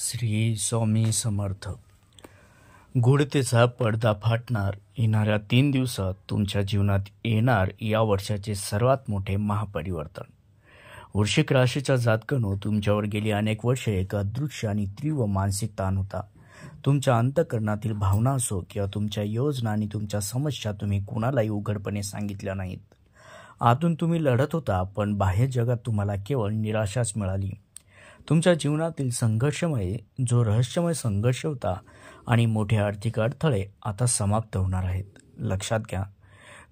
श्री स्वामी समर्थ. गूढतेचा पडदा फाटणार. येणाऱ्या 3 दिवसात तुमच्या जीवनात येणार या वर्षाचे सर्वात मोठे महापरिवर्तन. वृश्चिक राशीच्या जातकांनो, तुमच्यावर गेली अनेक वर्षे एक अदृश्य आणि तीव्र मानसिक ताण होता. तुमच्या अंतःकरणातील भावना असो किंवा तुमच्या योजना आणि तुमच्या समस्या तुम्ही कुणालाही उघडपणे सांगितल्या नाहीत. आतून तुम्ही लढत होता, पण बाह्य जगात तुम्हाला केवळ निराशाच मिळाली. तुमच्या जीवनातील रहस्यमय संघर्ष होता आणि मोठे आर्थिक अडथळे आता समाप्त होणार आहेत. लक्षात घ्या,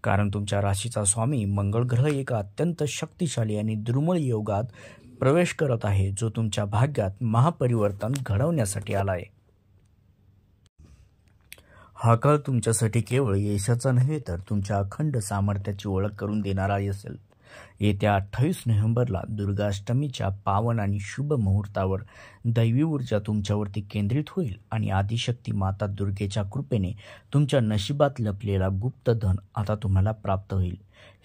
कारण तुमच्या राशीचा स्वामी मंगळ ग्रह एका अत्यंत शक्तिशाली आणि दुर्मिळ योगात प्रवेश करत आहे, जो तुमच्या भाग्यात महापरिवर्तन घडवण्यासाठी आला आहे. हा काळ तुमच्यासाठी केवळ यशाचा नव्हे, तर तुमच्या अखंड सामर्थ्याची ओळख करून देणारा असेल. येत्या 28 नोव्हेंबरला दुर्गाष्टमीच्या पावन आणि शुभ मुहूर्तावर दैवी ऊर्जा तुमच्यावरती केंद्रित होईल आणि आदिशक्ती माता दुर्गेच्या कृपेने तुमच्या नशिबात लपलेला गुप्त धन आता तुम्हाला प्राप्त होईल.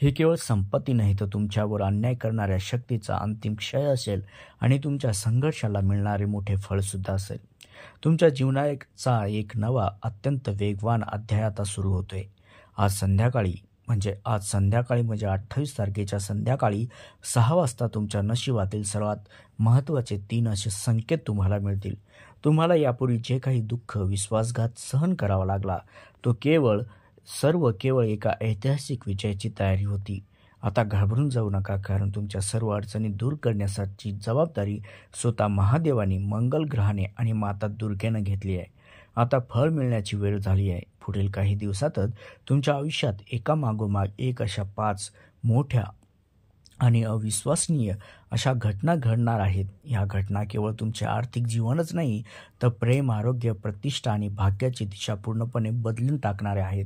हे केवळ संपत्ती नाही, तर तुमच्यावर अन्याय करणाऱ्या शक्तीचा अंतिम क्षय असेल आणि तुमच्या संघर्षाला मिळणारे मोठे फळ सुद्धा असेल. तुमच्या जीवनाचा एक नवा अत्यंत वेगवान अध्याय आता सुरू होतोय. आज संध्याकाळी म्हणजे 28 तारखेच्या संध्याकाळी 6 वाजता तुमच्या नशिबातील सर्वात महत्त्वाचे 3 असे संकेत तुम्हाला मिळतील. तुम्हाला यापूर्वी जे काही दुःख, विश्वासघात सहन करावा लागला, तो केवळ एका ऐतिहासिक विजयाची तयारी होती. आता घाबरून जाऊ नका, कारण तुमच्या सर्व अडचणी दूर करण्याची जबाबदारी स्वतः महादेवानी, मंगल ग्रहाने आणि माता दुर्गेनं घेतली आहे. आता फळ मिळण्याची वेळ झाली आहे. पुढील काही दिवसातच तुमच्या आयुष्यात एकामागोमाग एक अशा 5 मोठ्या आणि अविश्वसनीय अशा घटना घडणार आहेत. या घटना केवळ तुमचे आर्थिक जीवनच नाही, तर प्रेम, आरोग्य, प्रतिष्ठा आणि भाग्याची दिशा पूर्णपणे बदलून टाकणाऱ्या आहेत.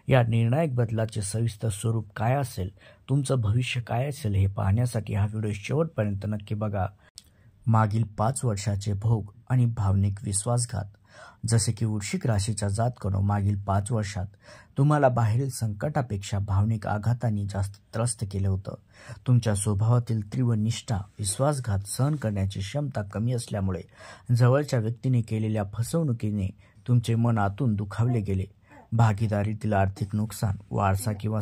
या निर्णायक बदलाचे सविस्तर स्वरूप काय असेल, तुमचं भविष्य काय असेल, हे पाहण्यासाठी हा व्हिडिओ शेवटपर्यंत नक्की बघा. मागील 5 वर्षाचे भोग आणि भावनिक विश्वासघात. जसे की वृश्चिक राशीच्या जातकांनो, मागील 5 वर्षात तुम्हाला बाहेरील संकटापेक्षा भावनिक आघातांनी जास्त त्रस्त केले होतं. तुमच्या स्वभावातील तीव्र निष्ठा, विश्वासघात सहन करण्याची क्षमता कमी असल्यामुळे जवळच्या व्यक्तीने केलेल्या फसवणुकीने तुमचे मन आतून दुखावले गेले. भागीदारीतील आर्थिक नुकसान, वारसा किंवा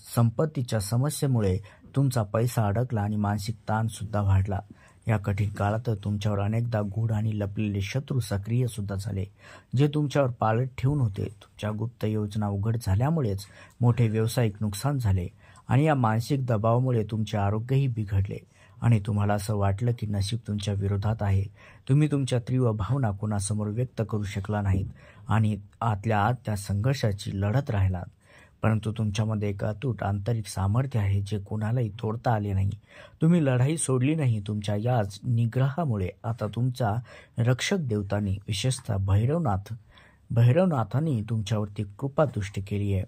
संपत्तीच्या समस्येमुळे तुमचा पैसा अडकला आणि मानसिक ताण सुद्धा वाढला. या कठीण काळात तुमच्यावर अनेकदा गूढ आणि लपलेले शत्रू सक्रिय सुद्धा झाले, जे तुमच्यावर पाळत ठेवून होते. तुमच्या गुप्त योजना उघड झाल्यामुळेच मोठे व्यावसायिक नुकसान झाले आणि या मानसिक दबावामुळे तुमचे आरोग्यही बिघडले आणि तुम्हाला असं वाटलं की नशीब तुमच्या विरोधात आहे. तुम्ही तुमच्या तीव्र भावना कोणासमोर व्यक्त करू शकला नाहीत आणि आतल्या आत त्या संघर्षाची लढत राहिलात. परंतु तुमच्यामध्ये एक अतूट आंतरिक सामर्थ्य आहे, जे कोणालाही तोडता आले नाही. तुम्ही लढाई सोडली नाही. तुमच्या याच निग्रहामुळे आता तुमचा रक्षक देवतांनी, विशेषतः भैरवनाथांनी तुमच्यावरती कृपादृष्टी केली आहे.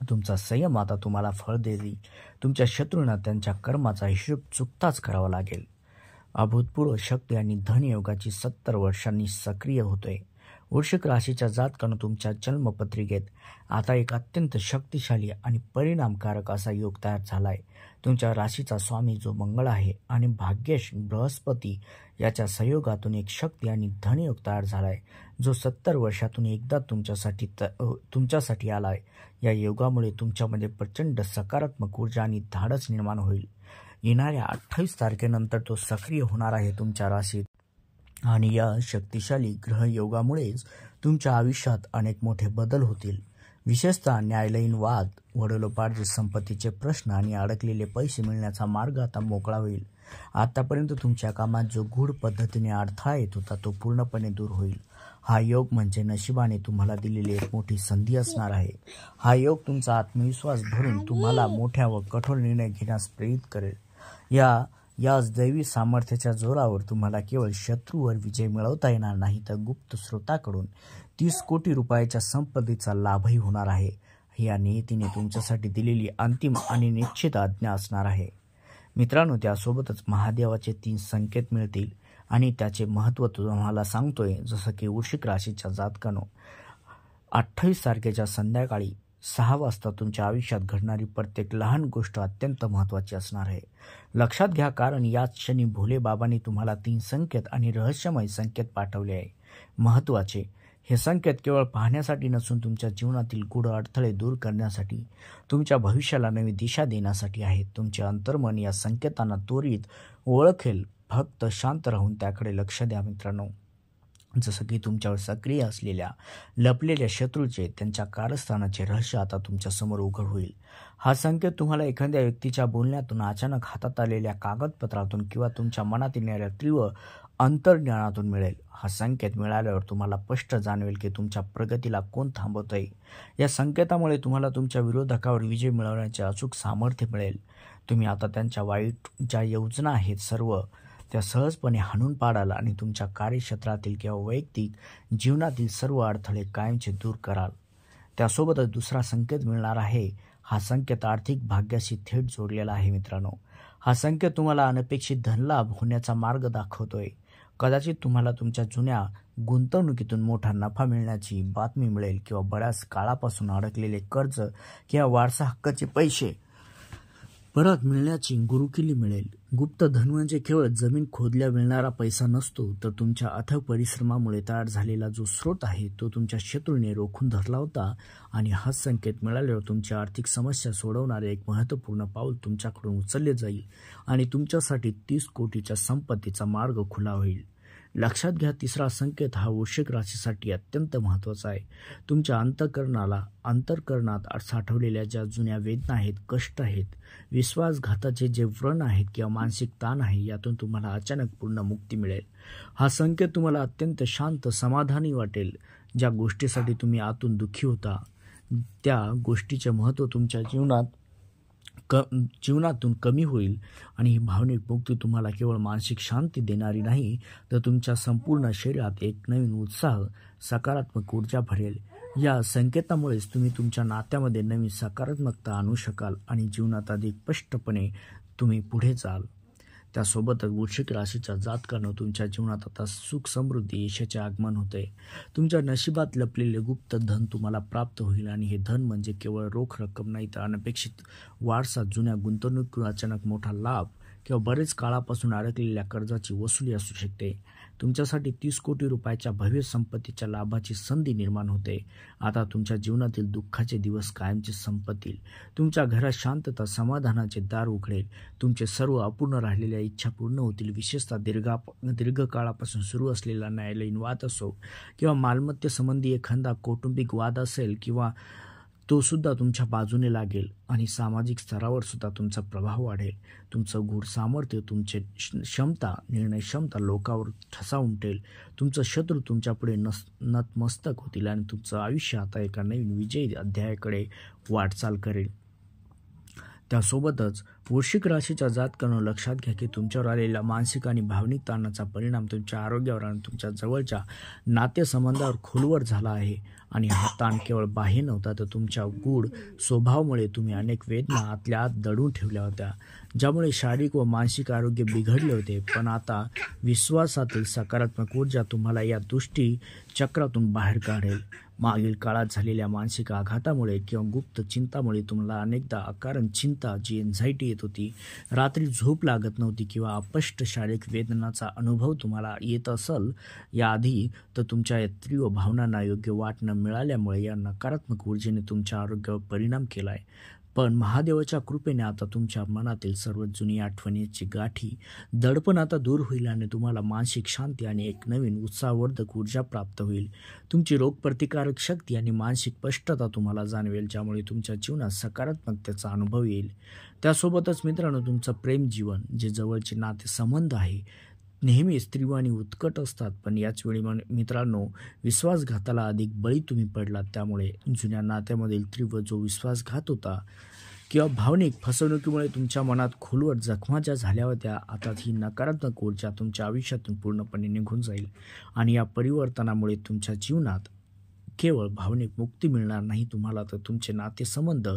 तुमचा संयम आता तुम्हाला फळ देईल. तुमच्या शत्रूंना त्यांच्या कर्माचा हिशोब चुकताच करावा लागेल. अभूतपूर्व शक्ती आणि धनयोगाची 70 वर्षांनी सक्रिय होतोय. वृश्चिक राशीच्या जातकांनो, तुमच्या जन्मपत्रिकेत आता एक अत्यंत शक्तिशाली आणि परिणामकारक असा योग तयार झालाय. तुमच्या राशीचा स्वामी जो मंगळ आहे आणि भाग्येश बृहस्पती याच्या संयोगातून एक शक्ती आणि धनयोग तयार झालाय, जो 70 वर्षातून एकदा तुमच्यासाठी आलाय. या योगामुळे तुमच्यामध्ये प्रचंड सकारात्मक ऊर्जा आणि धाडस निर्माण होईल. येणाऱ्या 28 तारखेनंतर तो सक्रिय होणार आहे तुमच्या राशीत आणि या शक्तिशाली ग्रहयोगामुळेच तुमच्या आयुष्यात अनेक मोठे बदल होतील. विशेषतः न्यायालयीन वाद, वडिलोपार्जित संपत्तीचे प्रश्न आणि अडकलेले पैसे मिळण्याचा मार्ग आता मोकळा होईल. आतापर्यंत तुमच्या कामात जो गूढ पद्धतीने अडथळा येत होता, तो पूर्णपणे दूर होईल. हा योग म्हणजे नशिबाने तुम्हाला दिलेली एक मोठी संधी असणार आहे. हा योग तुमचा आत्मविश्वास भरून तुम्हाला मोठ्या व कठोर निर्णय घेण्यास प्रेरित करेल. याच दैवी सामर्थ्याच्या जोरावर तुम्हाला केवळ शत्रूवर विजय मिळवता येणार नाही, तर गुप्त स्रोताकडून 30 कोटी रुपयाच्या संपत्तीचा लाभही होणार आहे. ही या नियतीने तुमच्यासाठी दिलेली अंतिम आणि निश्चित आज्ञा असणार आहे. मित्रांनो, त्यासोबतच महादेवाचे 3 संकेत मिळतील आणि त्याचे महत्त्व तुम्हाला सांगतोय. जसं की वृश्चिक राशीच्या जातकांनो, 28 तारखेच्या संध्याकाळी 6 वाजता तुमच्या आयुष्यात घडणारी प्रत्येक लहान गोष्ट अत्यंत महत्त्वाची असणार आहे. लक्षात घ्या, कारण याच क्षणी भोले बाबांनी तुम्हाला 3 संकेत आणि रहस्यमय संकेत पाठवले आहे. महत्त्वाचे हे संकेत केवळ पाहण्यासाठी नसून तुमच्या जीवनातील गूढ अडथळे दूर करण्यासाठी, तुमच्या भविष्याला नवी दिशा देण्यासाठी आहेत. तुमचे अंतर्मन या संकेतांना त्वरित ओळखेल. फक्त शांत राहून त्याकडे लक्ष द्या मित्रांनो. जसं की तुमच्यावर सक्रिय असलेल्या लपलेल्या शत्रूचे, त्यांच्या कारस्थानाचे रहस्य आता तुमच्यासमोर उघड होईल. हा संकेत तुम्हाला एखाद्या व्यक्तीच्या बोलण्यातून, अचानक हातात आलेल्या कागदपत्रातून किंवा तुमच्या मनात येणाऱ्या तीव्र अंतर्ज्ञानातून मिळेल. हा संकेत मिळाल्यावर तुम्हाला स्पष्ट जाणवेल की तुमच्या प्रगतीला कोण थांबवतंय. या संकेतामुळे तुम्हाला तुमच्या विरोधकावर विजय मिळवण्याचे अचूक सामर्थ्य मिळेल. तुम्ही आता त्यांच्या वाईट ज्या योजना आहेत सर्व त्या सहजपणे हाणून पाडाल आणि तुमच्या कार्यक्षेत्रातील किंवा वैयक्तिक जीवनातील सर्व अडथळे कायमचे दूर कराल. त्यासोबतच दुसरा संकेत मिळणार आहे. हा संकेत आर्थिक भाग्याशी थेट जोडलेला आहे मित्रांनो. हा संकेत तुम्हाला अनपेक्षित धनलाभ होण्याचा मार्ग दाखवतोय. कदाचित तुम्हाला तुमच्या जुन्या गुंतवणुकीतून मोठा नफा मिळण्याची बातमी मिळेल किंवा बऱ्याच काळापासून अडकलेले कर्ज किंवा वारसा हक्काचे पैसे परत मिळण्याची गुरुकिल्ली मिळेल. गुप्त धन म्हणजे केवळ जमीन खोदल्या मिळणारा पैसा नसतो, तर तुमच्या अथक परिश्रमामुळे तयार झालेला जो स्रोत आहे तो तुमच्या शत्रूने रोखून धरला होता. आणि हा संकेत मिळाल्यावर तुमच्या आर्थिक समस्या सोडवणारे एक महत्त्वपूर्ण पाऊल तुमच्याकडून उचलले जाईल आणि तुमच्यासाठी 30 कोटीच्या संपत्तीचा मार्ग खुला होईल. लक्षात घ्या, तिसरा संकेत हा वृश्चिक राशीसाठी अत्यंत महत्त्वाचा आहे. तुमच्या अंतःकरणात साठवलेल्या ज्या जुन्या वेदना आहेत, कष्ट आहेत, विश्वासघाताचे जे व्रण आहेत किंवा मानसिक ताण आहे, यातून तुम्हाला अचानक पूर्ण मुक्ती मिळेल. हा संकेत तुम्हाला अत्यंत शांत, समाधानी वाटेल. ज्या गोष्टीसाठी तुम्ही आतून दुःखी होता, त्या गोष्टीचे महत्त्व तुमच्या जीवनातून कमी होईल. आणि ही भावनिक मुक्ती तुम्हाला केवळ मानसिक शांती देणारी नाही, तर तुमच्या संपूर्ण शरीरात एक नवीन उत्साह, सकारात्मक ऊर्जा भरेल. या संकेतामुळेच तुम्ही तुमच्या नात्यामध्ये नवीन सकारात्मकता आणू शकाल आणि जीवनात अधिक स्पष्टपणे तुम्ही पुढे जाल. त्यासोबतच वृश्चिक राशीच्या जातकांनो, तुमच्या जीवनात आता सुख, समृद्धी, यशाचे आगमन होते. तुमच्या नशिबात लपलेले गुप्त धन तुम्हाला प्राप्त होईल. आणि हे धन म्हणजे केवळ रोख रक्कम नाही, तर अनपेक्षित वारसा, जुन्या गुंतवणुकीतून अचानक मोठा लाभ किंवा बरेच काळापासून अडकलेल्या कर्जाची वसुली असू शकते. तुमच्यासाठी 30 कोटी रुपयाच्या भव्य संपत्तीच्या लाभाची संधी निर्माण होते. आता तुमच्या जीवनातील दुःखाचे दिवस कायमचे संपतील. तुमच्या घरात शांतता, समाधानाचे दार उघडेल. तुमचे सर्व अपूर्ण राहिलेल्या इच्छा पूर्ण होतील. विशेषतः दीर्घकाळापासून सुरू असलेला न्यायालयीन वाद असो किंवा मालमत्तेसंबंधी एखादा कौटुंबिक वाद असेल, किंवा तो सुद्धा तुमच्या बाजूने लागेल. आणि सामाजिक स्तरावर सुद्धा तुमचा प्रभाव वाढेल. तुमचं गूढ सामर्थ्य, तुमचे निर्णय क्षमता लोकांवर ठसा उमटेल. तुमचं शत्रू तुमच्यापुढे नतमस्तक होतील आणि तुमचं आयुष्य आता एका नवीन विजयी अध्यायाकडे वाटचाल करेल. त्यासोबतच वृश्चिक राशीच्या जातकांनो, लक्षात घ्या की तुमच्यावर आलेला मानसिक आणि भावनिक ताणाचा परिणाम तुमच्या आरोग्यावर आणि तुमच्या जवळच्या नातेसंबंधावर खोलवर झाला आहे. आणि हा ताण केवळ बाह्य नव्हता, तर तुमच्या गूढ स्वभावामुळे तुम्ही अनेक वेदना आतल्या आत दडून ठेवल्या होत्या, ज्यामुळे शारीरिक व मानसिक आरोग्य बिघडले होते. पण आता विश्वासातील सकारात्मक ऊर्जा तुम्हाला या दुष्टी चक्रातून बाहेर काढेल. मागील काळात झालेल्या मानसिक आघातामुळे किंवा गुप्त चिंतामुळे तुम्हाला अनेकदा अकारण चिंता, जी एन्झायटी येत होती, रात्री झोप लागत नव्हती किंवा अस्पष्ट शारीरिक वेदनाचा अनुभव तुम्हाला येत असेल याआधी, तर तुमच्या या तीव्र भावनांना योग्य वाट न मिळाल्यामुळे या नकारात्मक ऊर्जेने तुमच्या आरोग्यावर परिणाम केला आहे. पण महादेवाच्या कृपेने आता तुमच्या मनातील सर्व जुनी आठवणीची गाठी, दडपण आता दूर होईल आणि तुम्हाला मानसिक शांती आणि एक नवीन उत्साहवर्धक ऊर्जा प्राप्त होईल. तुमची रोगप्रतिकारक शक्ती आणि मानसिक स्पष्टता तुम्हाला जाणवेल, ज्यामुळे तुमच्या जीवनात सकारात्मकतेचा अनुभव येईल. त्यासोबतच मित्रांनो, तुमचं प्रेम जीवन, जे जवळचे नातेसंबंध आहे, नेहमीच तीव्र आणि उत्कट असतात. पण याच वेळी मित्रांनो, विश्वासघाताला अधिक बळी तुम्ही पडलात. त्यामुळे जुन्या नात्यामधील तीव्र जो विश्वासघात होता किंवा भावनिक फसवणुकीमुळे तुमच्या मनात खोलवर जखमा ज्या झाल्या होत्या, आता ही नकारात्मक ऊर्जा तुमच्या आयुष्यातून पूर्णपणे निघून जाईल. आणि या परिवर्तनामुळे तुमच्या जीवनात केवळ भावनिक मुक्ती मिळणार नाही तुम्हाला, तर तुमचे नातेसंबंध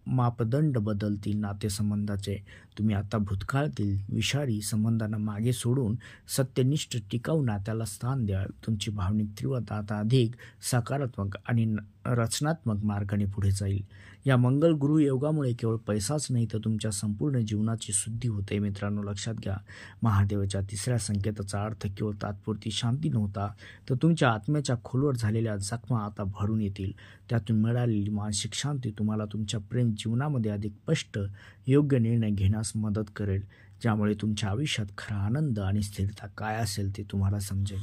मापदंड बदलतील. नातेसंबंधाचे तुम्ही आता भूतकाळातील विषारी संबंधांना मागे सोडून सत्यनिष्ठ टिकाऊ नात्याला स्थान द्याल. तुमची भावनिक तीव्रता आता अधिक सकारात्मक आणि रचनात्मक मार्गाने पुढे जाईल. या मंगळ गुरु योगामुळे केवळ पैसाच नाही तर तुमच्या संपूर्ण जीवनाची शुद्धी होते. मित्रांनो, लक्षात घ्या, महादेवाच्या तिसऱ्या संकेताचा अर्थ केवळ तात्पुरती शांती नव्हता, तर तुमच्या आत्म्याच्या खोलवर झालेल्या जखमा आता भरून येतील. त्यातून मिळालेली मानसिक शांती तुम्हाला तुमच्या प्रेम जीवनामध्ये अधिक स्पष्ट योग्य निर्णय घेण्यास मदत करेल, ज्यामुळे तुमच्या आयुष्यात खरा आनंद आणि स्थिरता काय असेल ते तुम्हाला समजेल.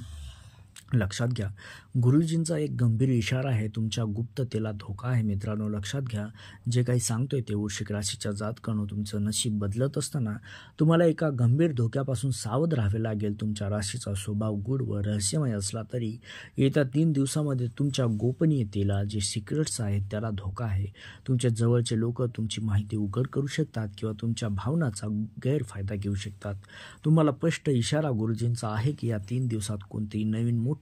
लक्षात घ्या, गुरुजींचा एक गंभीर इशारा आहे, तुमच्या गुप्ततेला धोका आहे. मित्रांनो, लक्षात घ्या, जे काही सांगतोय ते वृश्चिक राशीच्या जातकांनो, तुमचं नशीब बदलत असताना तुम्हाला एका गंभीर धोक्यापासून सावध राहावे लागेल. तुमच्या राशीचा स्वभाव गूढ व रहस्यमय असला तरी येत्या 3 दिवसामध्ये तुमच्या गोपनीयतेला, जे सिक्रेट्स आहेत, त्याला धोका आहे. तुमच्या जवळचे लोक तुमची माहिती उघड करू शकतात किंवा तुमच्या भावनाचा गैरफायदा घेऊ शकतात. तुम्हाला स्पष्ट इशारा गुरुजींचा आहे की या 3 दिवसात कोणतीही नवीन मोठी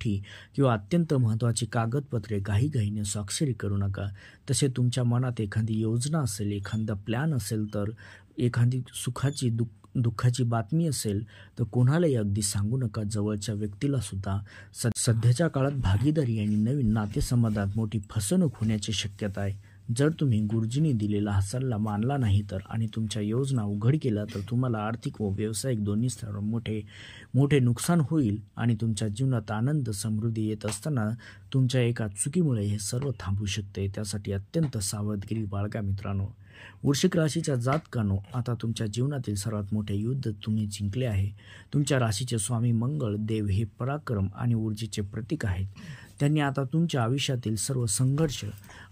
किंवा अत्यंत महत्त्वाची कागदपत्रे घाईघाईने स्वाक्षरी करू नका. तसे तुमच्या मनात एखादी योजना असेल, एखादा प्लॅन असेल, तर एखादी सुखाची दुःखाची बातमी असेल तर कोणालाही अगदी सांगू नका. जवळच्या व्यक्तीला सुद्धा. सध्याच्या काळात भागीदारी आणि नवीन नातेसंबंधात मोठी फसवणूक होण्याची शक्यता आहे. जर तुम्ही गुरुजींनी दिलेला हा सल्ला मानला नाही तर आणि तुमच्या योजना उघड केल्या तर तुम्हाला आर्थिक व व्यावसायिक दोन्ही स्तरावर मोठे नुकसान होईल आणि तुमच्या जीवनात आनंद समृद्धी येत असताना तुमच्या एका चुकीमुळे हे सर्व थांबू शकते. त्यासाठी अत्यंत सावधगिरी बाळगा. मित्रांनो, वृश्चिक राशीच्या जातकांनो, आता तुमच्या जीवनातील सर्वात मोठे युद्ध तुम्ही जिंकले आहे. तुमच्या राशीचे स्वामी मंगळ देव हे पराक्रम आणि ऊर्जेचे प्रतीक आहेत. त्यांनी आता तुमच्या आयुष्यातील सर्व संघर्ष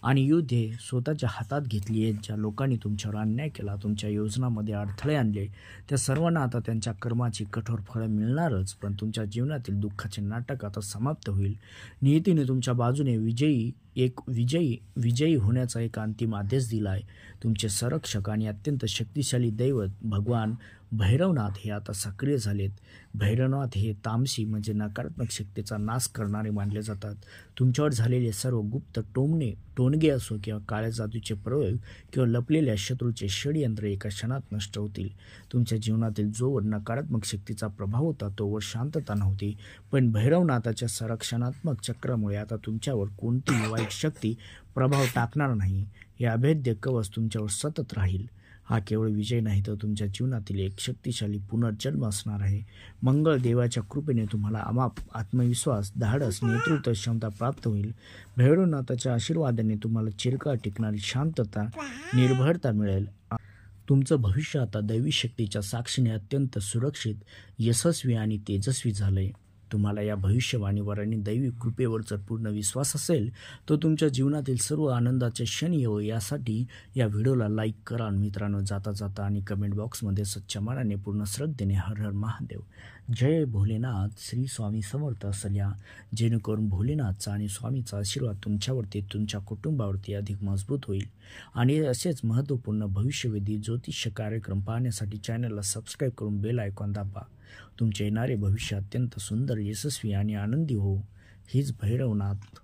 आणि युद्ध हे स्वतःच्या हातात घेतली आहेत. ज्या लोकांनी तुमच्यावर अन्याय केला, तुमच्या योजनामध्ये अडथळे आणले, त्या सर्वांना आता त्यांच्या कर्माची कठोर फळं मिळणारच. पण तुमच्या जीवनातील दुःखाचे नाटक आता समाप्त होईल. नियतीने तुमच्या बाजूने विजयी होण्याचा एक अंतिम आदेश दिला आहे. तुमचे संरक्षक आणि अत्यंत शक्तिशाली दैवत भगवान भैरवनाथ हे आता सक्रिय झालेत. भैरवनाथ हे तामसी म्हणजे नकारात्मक शक्तीचा नाश करणारे मानले जातात. तुमच्यावर झालेले सर्व गुप्त टोणगे असो किंवा काळ्या जादूचे प्रयोग किंवा लपलेल्या शत्रूचे षडयंत्र एका क्षणात नष्ट होतील. तुमच्या जीवनातील जोवर नकारात्मक शक्तीचा प्रभाव होता तोवर शांतता नव्हती, पण भैरवनाथाच्या संरक्षणात्मक चक्रामुळे आता तुमच्यावर कोणतीही वाईट शक्ती प्रभाव टाकणार नाही. हे अभेद्य कवच तुमच्यावर सतत राहील. हा केवळ विजय नाही तर तुमच्या जीवनातील एक शक्तिशाली पुनर्जन्म असणार आहे. मंगळ देवाच्या कृपेने तुम्हाला अमाप आत्मविश्वास, धाडस, नेतृत्व क्षमता प्राप्त होईल. भैरवनाथाच्या आशीर्वादाने तुम्हाला चिरकाळ टिकणारी शांतता, निर्भरता मिळेल. तुमचं भविष्य आता दैवी शक्तीच्या साक्षीने अत्यंत सुरक्षित, यशस्वी आणि तेजस्वी झालंय. तुम्हाला या भविष्यवाणीवर आणि दैवी कृपेवर जर पूर्ण विश्वास असेल तर तुमच्या जीवनातील सर्व आनंदाचे क्षण येवो यासाठी या व्हिडिओला लाईक करा. मित्रांनो, जाता जाता आणि कमेंट बॉक्समध्ये स्वच्छ मनाने पूर्ण श्रद्धेने हर हर महादेव, जय भोलेनाथ, श्री स्वामी समर्थ असं लिहा, जेणेकरून भोलेनाथचा आणि स्वामीचा आशीर्वाद तुमच्यावरती, तुमच्या कुटुंबावरती अधिक मजबूत होईल. आणि असेच महत्त्वपूर्ण भविष्यवेधी ज्योतिष कार्यक्रम पाहण्यासाठी चॅनलला सबस्क्राईब करून बेल आयकॉन दाबा. तुमचे येणारे भविष्य अत्यंत सुंदर, यशस्वी आणि आनंदी हो. हीच भैरवनाथ